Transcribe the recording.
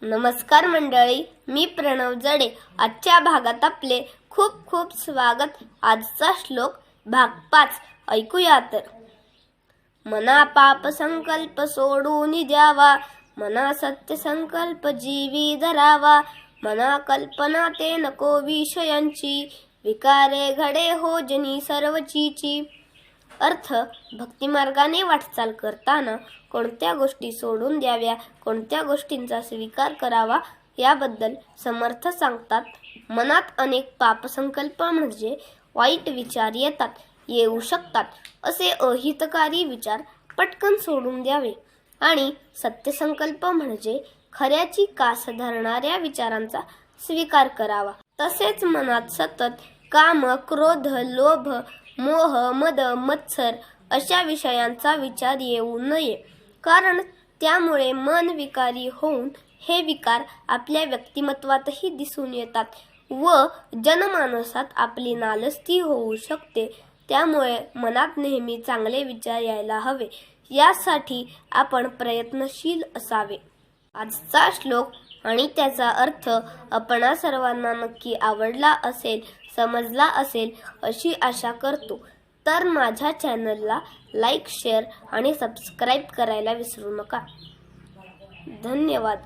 नमस्कार मंडळी, मी प्रणव जडे. आजच्या भागात आपले खूप खूप स्वागत. आजचा श्लोक भाग 5 ऐकूया तर. मना पाप संकल्प सोडून द्यावा, मना सत्य संकल्प जीवी धरावा. मना कल्पना ते नको विषयांची, विकारे घडे हो जनी सर्वचीची. अर्थ, भक्तिमार्गाने वाटचाल करताना कोणत्या गोष्टी सोडून द्याव्या, कोणत्या गोष्टींचा स्वीकार करावा याबद्दल समर्थ सांगतात. मनात अनेक पापसंकल्प म्हणजे वाईट विचार येऊ शकतात. असे अहितकारी विचार पटकन सोडून द्यावे आणि सत्यसंकल्प म्हणजे खऱ्याची कास धरणाऱ्या विचारांचा स्वीकार करावा. तसेच मनात सतत काम, क्रोध, लोभ, मोह, मद, मत्सर अशा विषयांचा विचार येऊ नये, कारण त्यामुळे मन विकारी होऊन हे विकार आपल्या व्यक्तिमत्वातही दिसून येतात व जनमानसात आपली नालस्ती होऊ शकते. त्यामुळे मनात नेहमी चांगले विचार यायला हवे, यासाठी आपण प्रयत्नशील असावे. आजचा श्लोक आणि त्याचा अर्थ आपणा सर्वांना नक्की आवडला असेल, समजला असेल अशी आशा करतो. तर माझ्या चॅनलला लाईक, शेअर आणि सबस्क्राईब करायला विसरू नका. धन्यवाद.